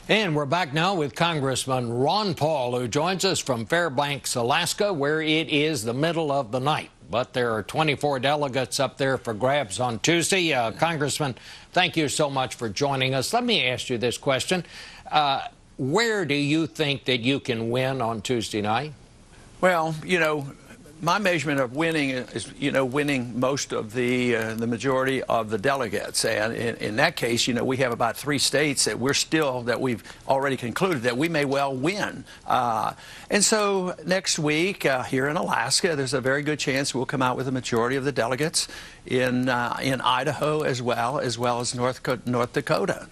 And we're back now with Congressman Ron Paul, who joins us from Fairbanks, Alaska, where it is the middle of the night. But there are 24 delegates up there for grabs on Tuesday. Congressman, thank you so much for joining us. Let me ask you this question. Where do you think that you can win on Tuesday night? Well, my measurement of winning is, winning most of the majority of the delegates. And in that case, we have about 3 states that we've already concluded that we may well win. And so next week here in Alaska, there's a very good chance we'll come out with a majority of the delegates in Idaho as well as North Dakota.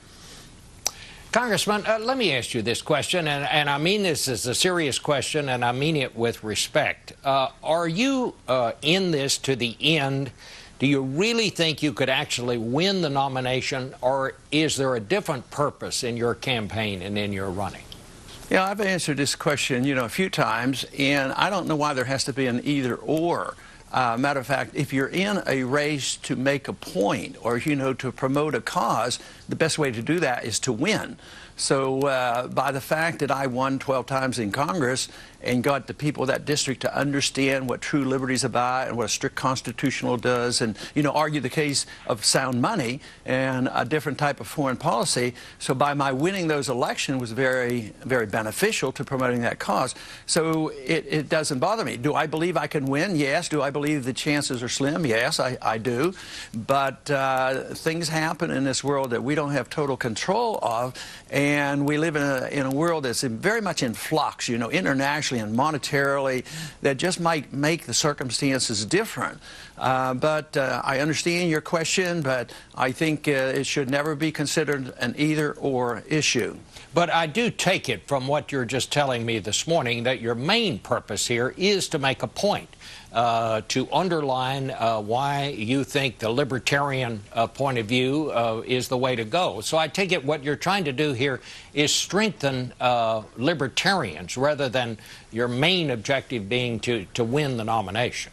Congressman, let me ask you this question, and I mean this as a serious question, and I mean it with respect. Are you in this to the end? Do you really think you could actually win the nomination, or is there a different purpose in your campaign and in your running? Yeah, I've answered this question, a few times, and I don't know why there has to be an either-or. Matter of fact, if you're in a race to make a point or, to promote a cause, the best way to do that is to win. So by the fact that I won 12 times in Congress and got the people of that district to understand what true liberty is about and what a strict constitutional does and, argue the case of sound money and a different type of foreign policy. So by my winning those elections was very, very beneficial to promoting that cause. So it doesn't bother me. Do I believe I can win? Yes. Do I believe the chances are slim? Yes, I do. But things happen in this world that we don't have total control of, and we live in a world that's very much in flux, internationally and monetarily, that just might make the circumstances different. But I understand your question, but I think it should never be considered an either-or issue. But I do take it from what you're just telling me this morning that your main purpose here is to make a point, to underline why you think the libertarian point of view is the way to go. So I take it what you're trying to do here is strengthen libertarians rather than your main objective being to win the nomination.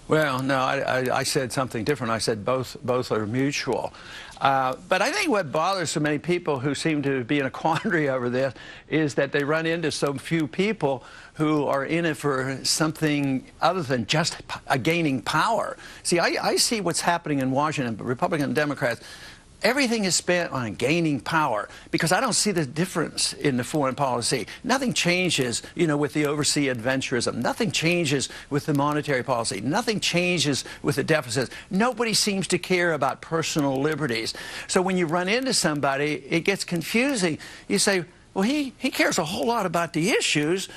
Well, no, I said something different. I said both are mutual. But I think what bothers so many people who seem to be in a quandary over this is that they run into so few people who are in it for something other than just gaining power. See, I see what's happening in Washington, Republicans and Democrats. Everything is spent on gaining power because I don't see the difference in the foreign policy. Nothing changes, with the overseas adventurism. Nothing changes with the monetary policy. Nothing changes with the deficits. Nobody seems to care about personal liberties. So when you run into somebody, it gets confusing. You say, well, he cares a whole lot about the issues.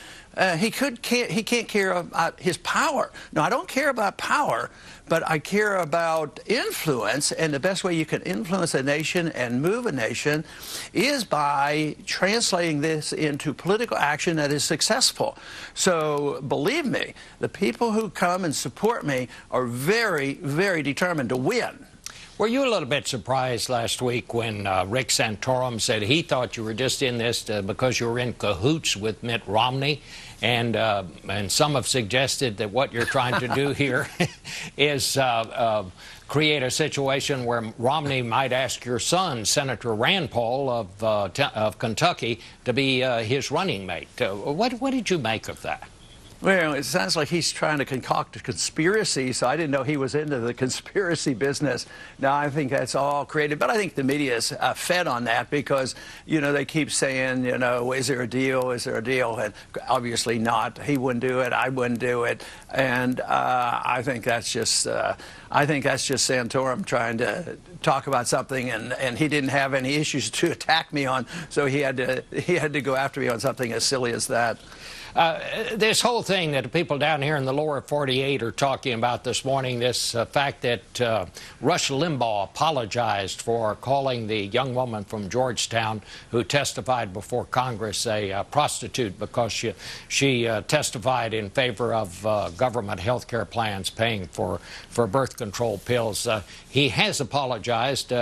He can't care about his power. No, I don't care about power, but I care about influence, and the best way you can influence a nation and move a nation is by translating this into political action that is successful. So believe me, the people who come and support me are very, very determined to win. Were you a little bit surprised last week when Rick Santorum said he thought you were just in this because you were in cahoots with Mitt Romney? And some have suggested that what you're trying to do here is create a situation where Romney might ask your son, Senator Rand Paul of Kentucky, to be his running mate. What did you make of that? Well, it sounds like he's trying to concoct a conspiracy, so I didn't know he was into the conspiracy business. Now, I think that's all created, but I think the media is fed on that because, they keep saying, is there a deal, is there a deal? And obviously not. He wouldn't do it, I wouldn't do it. And I think that's just Santorum trying to talk about something, and he didn't have any issues to attack me on, so he had to go after me on something as silly as that. This whole thing that the people down here in the lower 48 are talking about this morning, this fact that Rush Limbaugh apologized for calling the young woman from Georgetown who testified before Congress a prostitute because she testified in favor of government health care plans paying for birth control pills. He has apologized.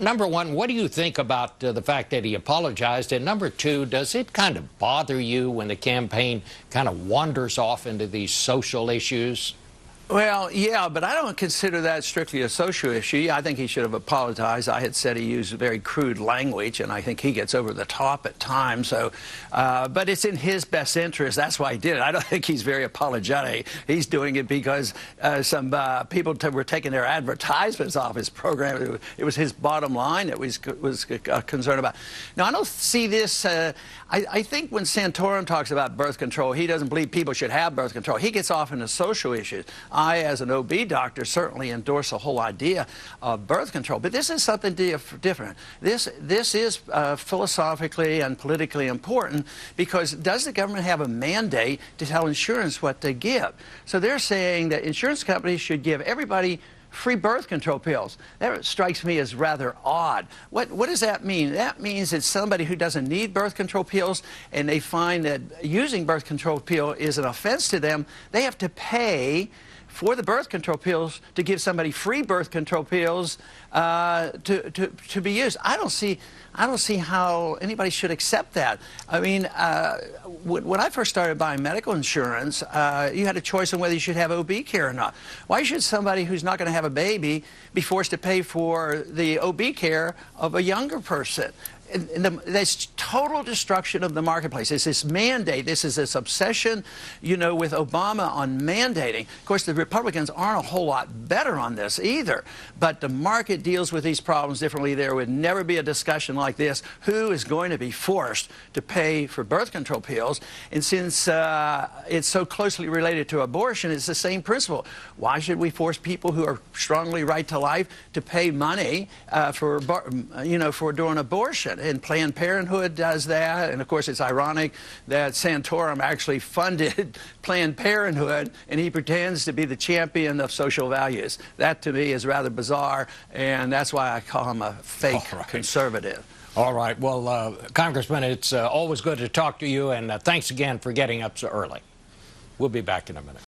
Number one, what do you think about the fact that he apologized? And number two, does it kind of bother you when the campaign kind of wanders off into these social issues? Well, yeah, but I don't consider that strictly a social issue. I think he should have apologized. I had said he used very crude language, and I think he gets over the top at times. So, but it's in his best interest. That's why he did it. I don't think he's very apologetic. He's doing it because some people were taking their advertisements off his program. It was his bottom line that was concerned about. Now, I don't see this. I think when Santorum talks about birth control, he doesn't believe people should have birth control. He gets off into social issues. I, as an OB doctor, certainly endorse the whole idea of birth control. But this is something different. This is philosophically and politically important because does the government have a mandate to tell insurance what to give? So they're saying that insurance companies should give everybody free birth control pills. That strikes me as rather odd. What does that mean? That means that somebody who doesn't need birth control pills and they find that using birth control pill is an offense to them, they have to pay for the birth control pills to give somebody free birth control pills to be used. I don't see how anybody should accept that. I mean, when I first started buying medical insurance, you had a choice on whether you should have OB care or not. Why should somebody who's not going to have a baby be forced to pay for the OB care of a younger person? There's total destruction of the marketplace. It's this mandate. This is this obsession, you know, with Obama on mandating. Of course, the Republicans aren't a whole lot better on this either. But the market deals with these problems differently. There would never be a discussion like this. Who is going to be forced to pay for birth control pills? And since it's so closely related to abortion, it's the same principle. Why should we force people who are strongly right to life to pay money for doing abortion? And Planned Parenthood does that. And, of course, it's ironic that Santorum actually funded Planned Parenthood, and he pretends to be the champion of social values. That, to me, is rather bizarre, and that's why I call him a fake conservative. All right. Well, Congressman, it's always good to talk to you, and thanks again for getting up so early. We'll be back in a minute.